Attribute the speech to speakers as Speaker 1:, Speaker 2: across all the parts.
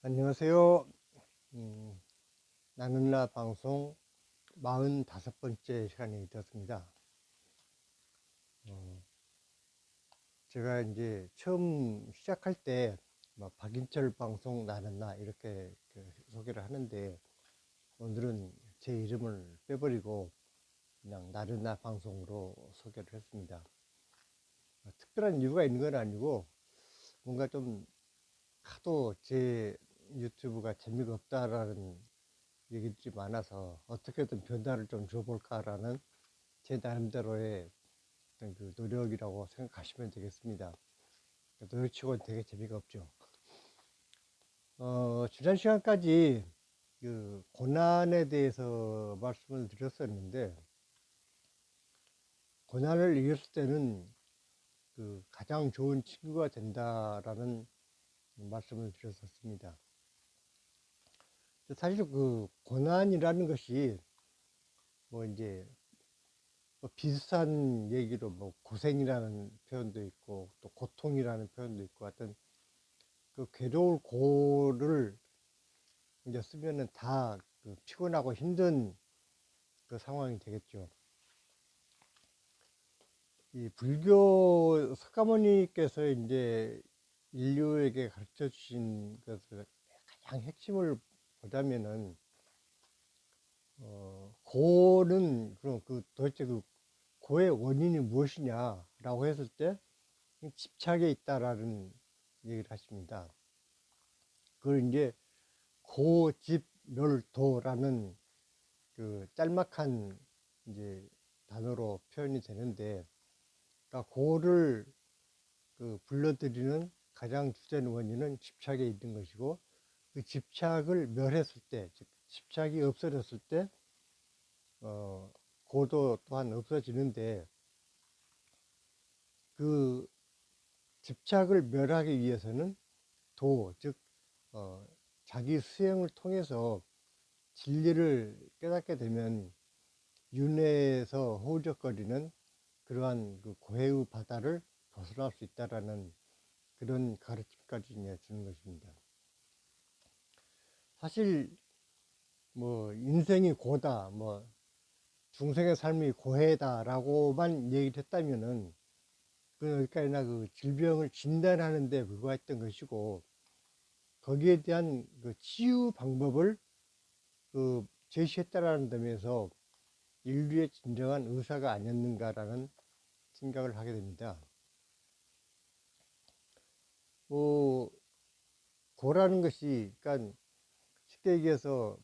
Speaker 1: 안녕하세요. 음, 나는 나 방송 45번째 시간이 되었습니다. 어, 제가 이제 처음 시작할 때 박인철 방송 나는 나 이렇게 소개를 하는데, 오늘은 제 이름을 빼버리고 그냥 나는 나 방송으로 소개를 했습니다. 특별한 이유가 있는 건 아니고, 뭔가 좀 하도 제 유튜브가 재미가 없다라는 얘기들이 많아서 어떻게든 변화를 좀 줘볼까라는 제 나름대로의 어떤 그 노력이라고 생각하시면 되겠습니다. 노력치고는 되게 재미가 없죠. 지난 시간까지 그 고난에 대해서 말씀을 드렸었는데, 고난을 이겼을 때는 그 가장 좋은 친구가 된다라는 말씀을 드렸었습니다. 사실 그 고난이라는 것이 뭐 이제 뭐 비슷한 얘기로 뭐 고생이라는 표현도 있고 또 고통이라는 표현도 있고, 하여튼 그 괴로울 고를 이제 쓰면은 다그 피곤하고 힘든 그 상황이 되겠죠. 이 불교 석가모니께서 이제 인류에게 가르쳐 주신 것을 가장 핵심을 보자면은, 고는 그럼 그 도대체 그 고의 원인이 무엇이냐라고 했을 때 집착에 있다라는 얘기를 하십니다. 그걸 이제 고집멸도라는 그 짤막한 이제 단어로 표현이 되는데, 그러니까 고를 그 불러들이는 가장 주된 원인은 집착에 있는 것이고, 그 집착을 멸했을 때, 즉 집착이 없어졌을 때 고도 또한 없어지는데, 그 집착을 멸하기 위해서는 즉 어, 자기 수행을 통해서 진리를 깨닫게 되면 윤회에서 허우적거리는 그러한 그 고해의 바다를 벗어날 수 있다라는 그런 가르침까지 주는 것입니다. 사실 뭐 인생이 고다, 뭐 중생의 삶이 고해다라고만 얘기를 했다면은 그 여기까지나 그 질병을 진단하는 데 불과했던 것이고, 거기에 대한 그 치유 방법을 그 제시했다라는 점에서 인류의 진정한 의사가 아니었는가라는 생각을 하게 됩니다. 뭐 고라는 것이, 그러니까 쉽게 얘기해서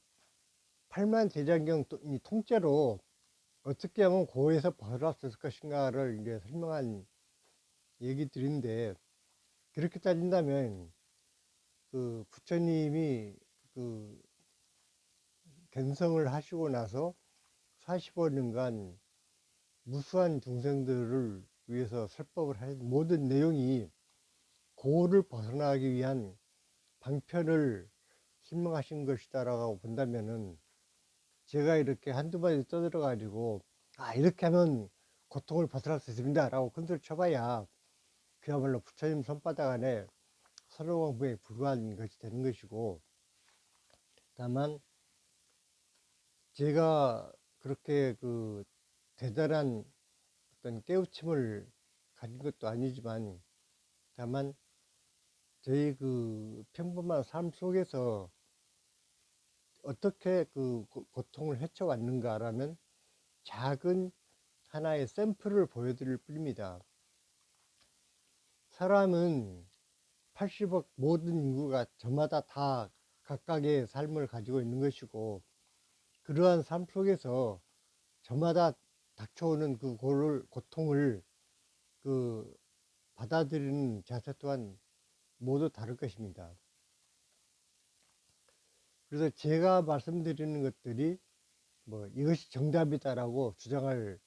Speaker 1: 팔만대장경 이 통째로 어떻게 하면 고에서 벗어날 수 있을 것인가를 이제 설명한 얘기들인데, 그렇게 따진다면 그 부처님이 그 견성을 하시고 나서 45년간 무수한 중생들을 위해서 설법을 한 모든 내용이 고를 벗어나기 위한 방편을 설명하신 것이다라고 본다면은, 제가 이렇게 한두 마디 떠들어 가지고 이렇게 하면 고통을 벗어날 수 있습니다 라고 큰소리 쳐봐야 그야말로 부처님 손바닥 안에 서러공부에 불과한 것이 되는 것이고, 다만 제가 그렇게 그 대단한 어떤 깨우침을 가진 것도 아니지만, 다만 저희 그 평범한 삶 속에서 어떻게 그 고통을 헤쳐왔는가라는 작은 하나의 샘플을 보여드릴 뿐입니다. 사람은 80억 모든 인구가 저마다 다 각각의 삶을 가지고 있는 것이고, 그러한 삶 속에서 저마다 닥쳐오는 그 고통을 그 받아들이는 자세 또한 모두 다를 것입니다. 그래서 제가 말씀드리는 것들이 뭐 이것이 정답이다라고 주장할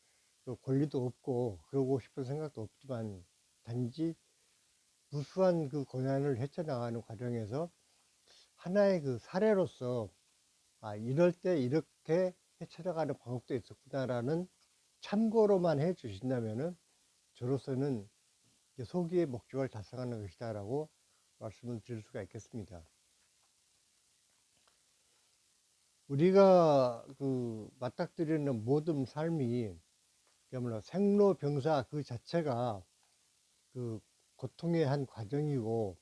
Speaker 1: 그 권리도 없고 그러고 싶은 생각도 없지만, 단지 무수한 그 고난을 헤쳐나가는 과정에서 하나의 그 사례로서 이럴 때 이렇게 헤쳐나가는 방법도 있었구나라는 참고로만 해 주신다면은 저로서는 소기의 목적을 달성하는 것이다라고 말씀을 드릴 수가 있겠습니다. 우리가 그 맞닥뜨리는 모든 삶이 그야말로 생로병사 그 자체가 그 고통의 한 과정이고,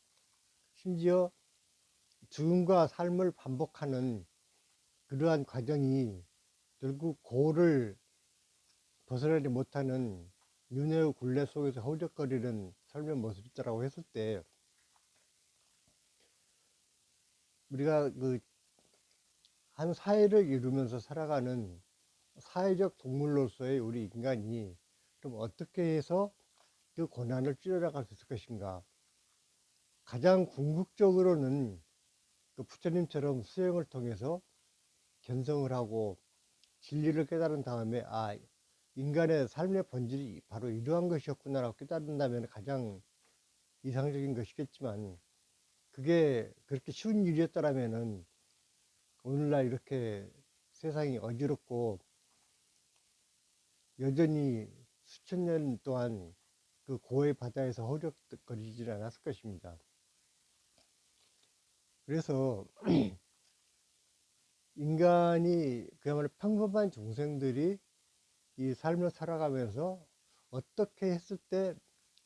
Speaker 1: 심지어 죽음과 삶을 반복하는 그러한 과정이 결국 고를 벗어나지 못하는 윤회의 굴레 속에서 허우적거리는 삶의 모습이다라고 했을 때, 우리가 그 한 사회를 이루면서 살아가는 사회적 동물로서의 우리 인간이 좀 어떻게 해서 그 고난을 줄여나갈 수 있을 것인가. 가장 궁극적으로는 그 부처님처럼 수행을 통해서 견성을 하고 진리를 깨달은 다음에, 아, 인간의 삶의 본질이 바로 이러한 것이었구나라고 깨달은다면 가장 이상적인 것이겠지만, 그게 그렇게 쉬운 일이었더라면은 오늘날 이렇게 세상이 어지럽고 여전히 수천 년 동안 그 고의 바다에서 허우적거리지 않았을 것입니다. 그래서 인간이 그야말로 평범한 중생들이 이 삶을 살아가면서 어떻게 했을 때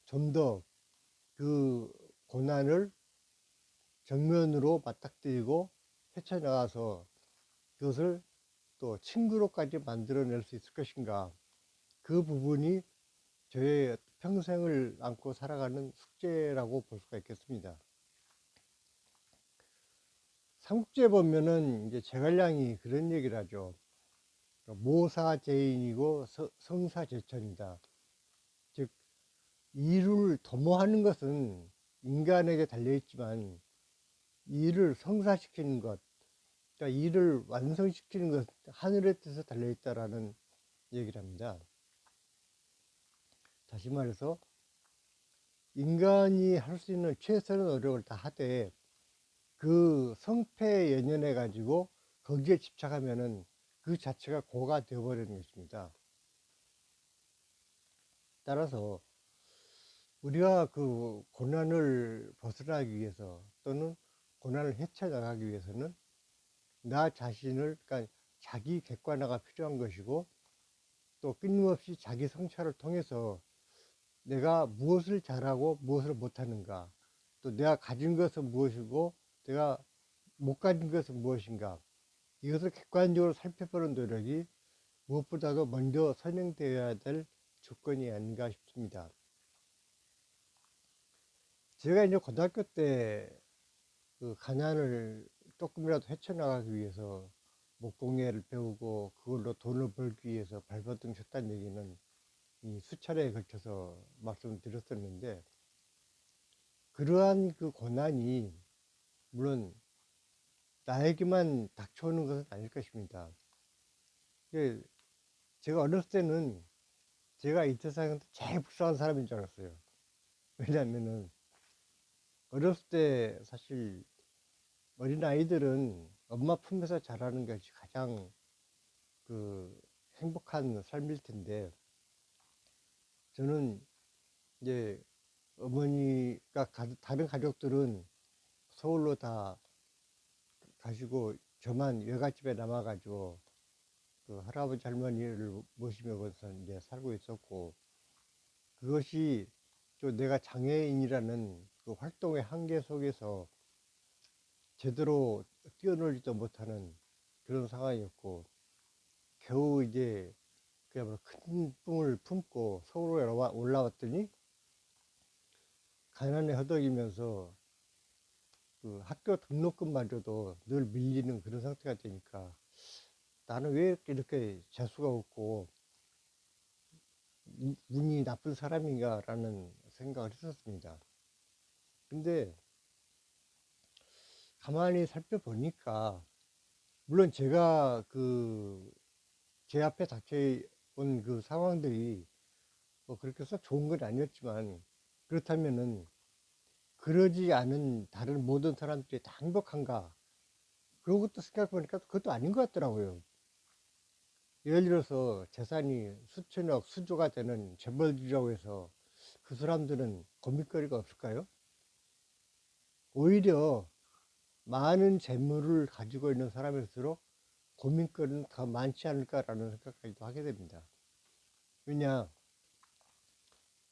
Speaker 1: 좀 더 그 고난을 정면으로 맞닥뜨리고 헤쳐나가서 그것을 또 친구로까지 만들어낼 수 있을 것인가. 그 부분이 저의 평생을 안고 살아가는 숙제라고 볼 수가 있겠습니다. 삼국지에 보면은 이제 제갈량이 그런 얘기를 하죠. 모사제인이고 성사제천이다. 즉, 일을 도모하는 것은 인간에게 달려있지만 일을 성사시키는 것, 그러니까 일을 완성시키는 것, 하늘의 뜻에 달려있다라는 얘기를 합니다. 다시 말해서 인간이 할 수 있는 최선의 노력을 다 하되 그 성패에 연연해 가지고 거기에 집착하면은 그 자체가 고가 되어버리는 것입니다. 따라서 우리가 그 고난을 벗어나기 위해서 또는 고난을 헤쳐나가기 위해서는 나 자신을, 그러니까 자기 객관화가 필요한 것이고, 또 끊임없이 자기 성찰을 통해서 내가 무엇을 잘하고 무엇을 못하는가, 또 내가 가진 것은 무엇이고 내가 못 가진 것은 무엇인가, 이것을 객관적으로 살펴보는 노력이 무엇보다도 먼저 선행되어야 될 조건이 아닌가 싶습니다. 제가 이제 고등학교 때 그 가난을 조금이라도 헤쳐나가기 위해서 목공예를 배우고 그걸로 돈을 벌기 위해서 발버둥 쳤다는 얘기는 이 수차례에 걸쳐서 말씀드렸었는데, 그러한 그 고난이 물론 나에게만 닥쳐오는 것은 아닐 것입니다. 제가 어렸을 때는 제가 이 세상에서 제일 불쌍한 사람인 줄 알았어요. 왜냐하면은 어렸을 때 사실 어린 아이들은 엄마 품에서 자라는 것이 가장 그 행복한 삶일 텐데, 저는 이제 어머니가 다른 가족들은 서울로 다 가시고 저만 외갓집에 남아가지고 그 할아버지 할머니를 모시면서 이제 살고 있었고, 그것이 또 내가 장애인이라는 그 활동의 한계 속에서 제대로 뛰어놀지도 못하는 그런 상황이었고, 겨우 이제 그야말로 큰 꿈을 품고 서울에 올라왔더니 가난에 허덕이면서 그 학교 등록금마저도 늘 밀리는 그런 상태가 되니까, 나는 왜 이렇게 재수가 없고 운이 나쁜 사람인가 라는 생각을 했었습니다. 근데 가만히 살펴보니까, 물론 제가 그 제 앞에 닥쳐온 그 상황들이 뭐 그렇게 썩 좋은 건 아니었지만, 그렇다면은 그러지 않은 다른 모든 사람들이 다 행복한가? 그런 것도 생각해보니까 그것도 아닌 것 같더라고요. 예를 들어서 재산이 수천억, 수조가 되는 재벌들이라고 해서 그 사람들은 고민거리가 없을까요? 오히려 많은 재물을 가지고 있는 사람일수록 고민거리는 더 많지 않을까라는 생각까지도 하게 됩니다. 왜냐,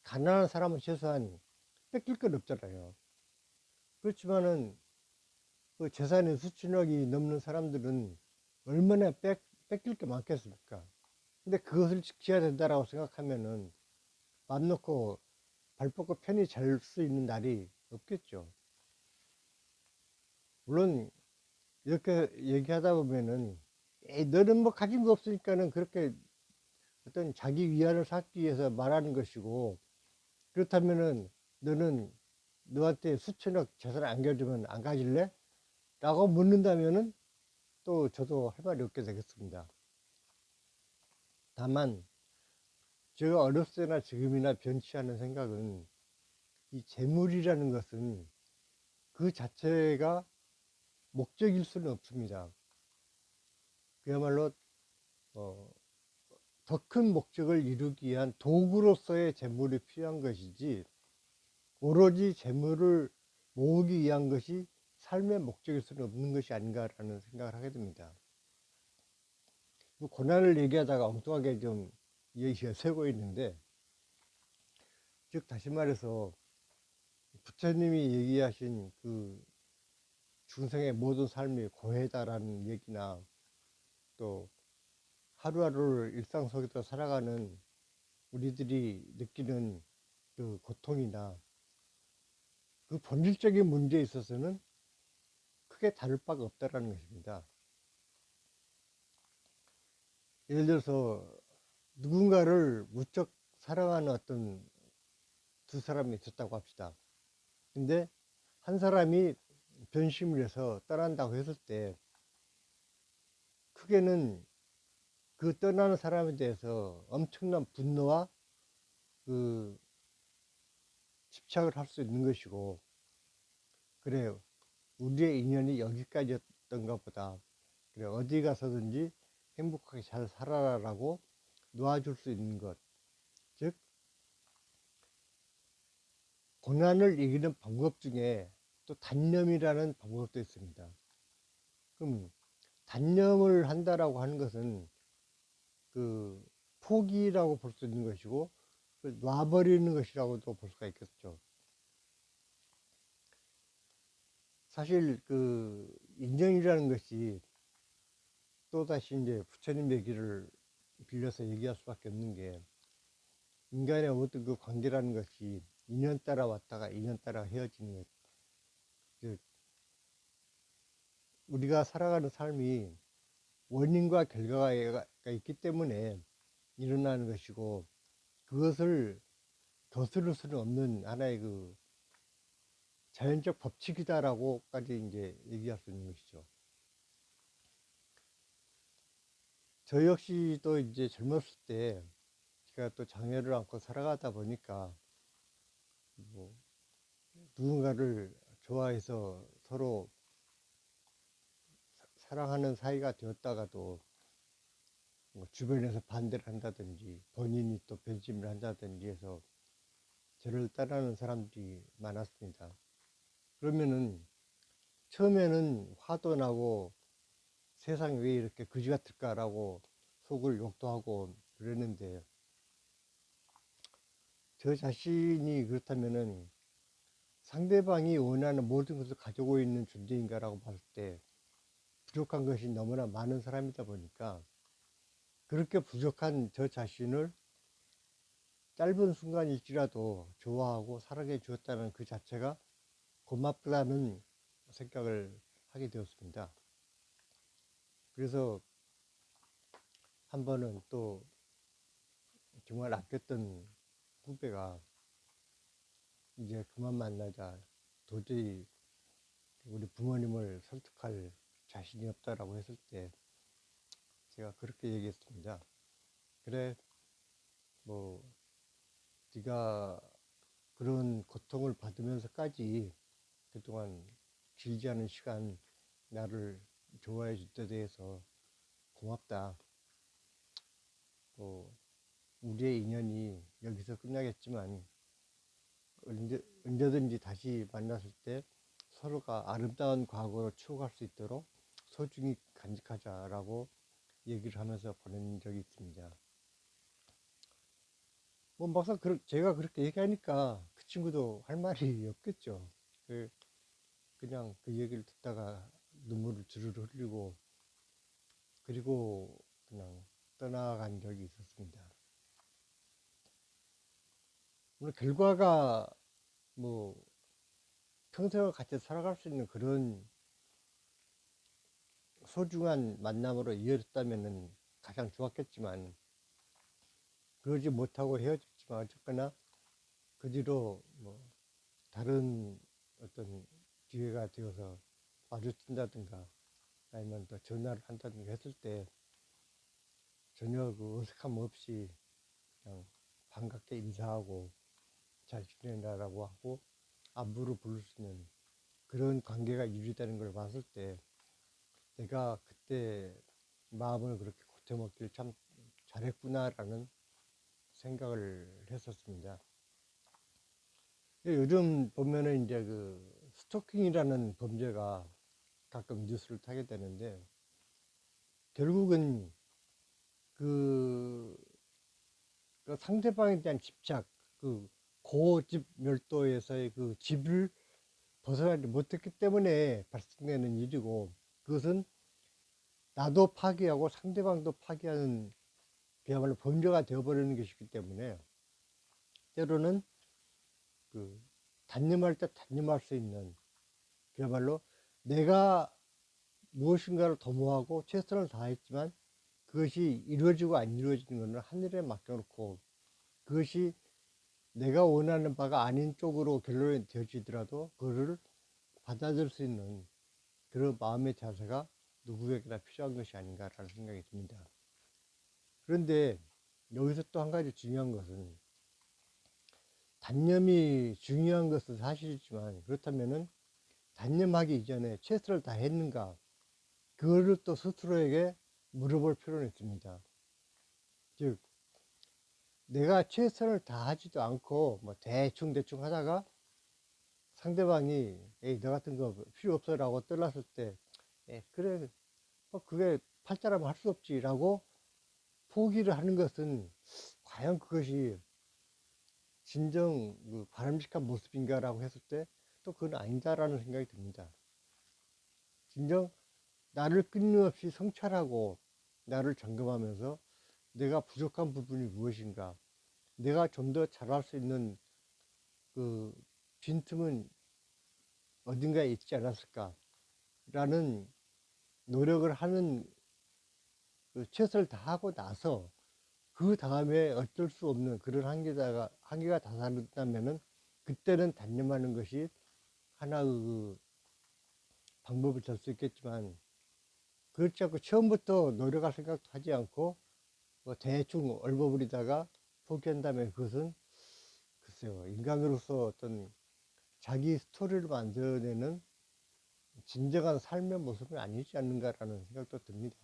Speaker 1: 가난한 사람은 최소한 뺏길 건 없잖아요. 그렇지만은 그 재산의 수천억이 넘는 사람들은 얼마나 뺏길 게 많겠습니까? 근데 그것을 지켜야 된다라고 생각하면은 맘 놓고 발 뻗고 편히 잘 수 있는 날이 없겠죠. 물론 이렇게 얘기하다 보면은 에이, 너는 뭐 가진 거 없으니까는 그렇게 어떤 자기 위안을 삼기 위해서 말하는 것이고, 그렇다면은 너는 너한테 수천억 재산 안겨주면 안 가질래? 라고 묻는다면은 또 저도 할 말이 없게 되겠습니다. 다만 제가 어렸을 때나 지금이나 변치 않은 생각은 이 재물이라는 것은 그 자체가 목적일 수는 없습니다. 그야말로 더 큰 목적을 이루기 위한 도구로서의 재물이 필요한 것이지 오로지 재물을 모으기 위한 것이 삶의 목적일 수는 없는 것이 아닌가라는 생각을 하게 됩니다. 고난을 얘기하다가 엉뚱하게 좀 얘기가 새고 있는데, 즉 다시 말해서 부처님이 얘기하신 그 중생의 모든 삶이 고해다라는 얘기나, 또 하루하루를 일상 속에서 살아가는 우리들이 느끼는 그 고통이나 그 본질적인 문제에 있어서는 크게 다를 바가 없다라는 것입니다. 예를 들어서 누군가를 무척 사랑하는 어떤 두 사람이 있었다고 합시다. 근데 한 사람이 변심을 해서 떠난다고 했을 때 크게는 그 떠나는 사람에 대해서 엄청난 분노와 그 집착을 할 수 있는 것이고, 그래 우리의 인연이 여기까지였던가 보다, 그래 어디 가서든지 행복하게 잘 살아라라고 놓아줄 수 있는 것, 즉 고난을 이기는 방법 중에 또 단념이라는 방법도 있습니다. 그럼 단념을 한다라고 하는 것은 그 포기라고 볼 수 있는 것이고, 놔버리는 것이라고도 볼 수가 있겠죠. 사실 그 인연이라는 것이 또다시 이제 부처님 얘기를 빌려서 얘기할 수밖에 없는 게, 인간의 모든 그 관계라는 것이 인연 따라 왔다가 인연 따라 헤어지는 것. 즉 우리가 살아가는 삶이 원인과 결과가 있기 때문에 일어나는 것이고, 그것을 거스를 수는 없는 하나의 그 자연적 법칙이다라고까지 이제 얘기할 수 있는 것이죠. 저 역시도 이제 젊었을 때 제가 또 장애를 안고 살아가다 보니까 뭐 누군가를 좋아해서 서로 사랑하는 사이가 되었다가도 뭐 주변에서 반대를 한다든지 본인이 또 변심을 한다든지 해서 저를 따르는 사람들이 많았습니다. 그러면은 처음에는 화도 나고 세상이 왜 이렇게 그지 같을까라고 속을 욕도 하고 그랬는데, 저 자신이 그렇다면은 상대방이 원하는 모든 것을 가지고 있는 존재인가라고 봤을 때 부족한 것이 너무나 많은 사람이다 보니까, 그렇게 부족한 저 자신을 짧은 순간일지라도 좋아하고 사랑해 주었다는 그 자체가 고맙다는 생각을 하게 되었습니다. 그래서 한 번은 또 정말 아꼈던 후배가 이제 그만 만나자, 도저히 우리 부모님을 설득할 자신이 없다라고 했을 때 제가 그렇게 얘기했습니다. 그래, 뭐 네가 그런 고통을 받으면서까지 그동안 길지 않은 시간 나를 좋아해 줄 때 대해서 고맙다. 뭐 우리의 인연이 여기서 끝나겠지만 언제든지 다시 만났을 때 서로가 아름다운 과거로 추억할 수 있도록 소중히 간직하자라고 얘기를 하면서 보낸 적이 있습니다. 뭐 막상 제가 그렇게 얘기하니까 그 친구도 할 말이 없겠죠. 그냥 그 얘기를 듣다가 눈물을 주르르 흘리고 그리고 그냥 떠나간 적이 있었습니다. 물론 결과가 뭐 평생을 같이 살아갈 수 있는 그런 소중한 만남으로 이어졌다면 가장 좋았겠지만 그러지 못하고 헤어졌지만 어쨌거나 그 뒤로 뭐 다른 어떤 기회가 되어서 마주친다든가 아니면 또 전화를 한다든가 했을 때 전혀 그 어색함 없이 그냥 반갑게 인사하고 잘 지내라라고 하고 안부를 부를 수 있는 그런 관계가 유지되는 걸 봤을 때 내가 그때 마음을 그렇게 고쳐먹기를 참 잘했구나라는 생각을 했었습니다. 요즘 보면은 이제 그 스토킹이라는 범죄가 가끔 뉴스를 타게 되는데 결국은 그, 그 상대방에 대한 집착, 그 고집 멸도에서의 그 집을 벗어나지 못했기 때문에 발생되는 일이고 그것은 나도 파괴하고 상대방도 파괴하는 그야말로 범죄가 되어버리는 것이기 때문에 때로는 그 단념할 때 단념할 수 있는 그야말로 내가 무엇인가를 도모하고 최선을 다했지만 그것이 이루어지고 안 이루어지는 것은 하늘에 맡겨놓고 그것이 내가 원하는 바가 아닌 쪽으로 결론이 되어지더라도 그거를 받아들일 수 있는 그런 마음의 자세가 누구에게나 필요한 것이 아닌가라는 생각이 듭니다. 그런데 여기서 또 한 가지 중요한 것은 단념이 중요한 것은 사실이지만 그렇다면은 단념하기 이전에 최선을 다했는가 그거를 또 스스로에게 물어볼 필요는 있습니다. 즉 내가 최선을 다하지도 않고 뭐 대충 하다가 상대방이 에이 너 같은 거 필요 없어라고 떠났을 때 그래 그게 팔자라면 할 수 없지라고 포기를 하는 것은 과연 그것이 진정 그 바람직한 모습인가라고 했을 때 또 그건 아니다라는 생각이 듭니다. 진정 나를 끊임없이 성찰하고 나를 점검하면서 내가 부족한 부분이 무엇인가, 내가 좀 더 잘할 수 있는 그 빈틈은 어딘가에 있지 않았을까라는 노력을 하는 그 최선을 다하고 나서 그 다음에 어쩔 수 없는 그런 한계가 다다른다면은 그때는 단념하는 것이 하나의 그 방법이 될 수 있겠지만 그렇지 않고 처음부터 노력할 생각도 하지 않고 뭐 대충 얼버무리다가 포기한다면 그것은 글쎄요 인간으로서 어떤 자기 스토리를 만들어내는 진정한 삶의 모습은 아니지 않는가라는 생각도 듭니다.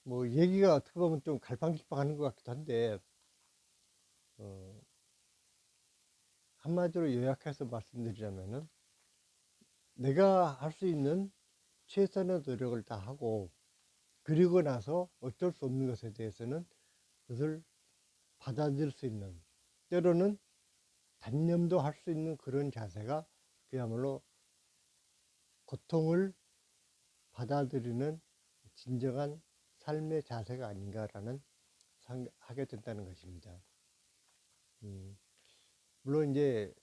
Speaker 1: 뭐 얘기가 어떻게 보면 좀 갈팡질팡하는 것 같기도 한데 어, 한마디로 요약해서 말씀드리자면은 내가 할 수 있는 최선의 노력을 다하고 그리고 나서 어쩔 수 없는 것에 대해서는 그것을 받아들일 수 있는 때로는 단념도 할 수 있는 그런 자세가 그야말로 고통을 받아들이는 진정한 삶의 자세가 아닌가라는 하게 된다는 것입니다. 물론 이제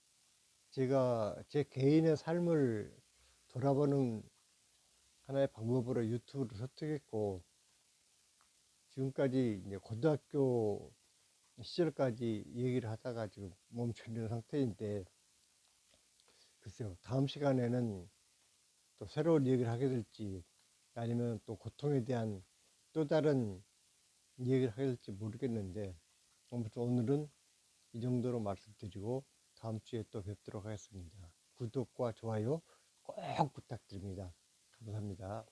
Speaker 1: 제가 제 개인의 삶을 돌아보는 하나의 방법으로 유튜브를 선택했고 지금까지 이제 고등학교 시절까지 얘기를 하다가 지금 멈춰 있는 상태인데 글쎄요 다음 시간에는 또 새로운 얘기를 하게 될지 아니면 또 고통에 대한 또 다른 얘기를 하게 될지 모르겠는데 아무튼 오늘은 이 정도로 말씀드리고 다음 주에 또 뵙도록 하겠습니다. 구독과 좋아요 꼭 부탁드립니다. 감사합니다.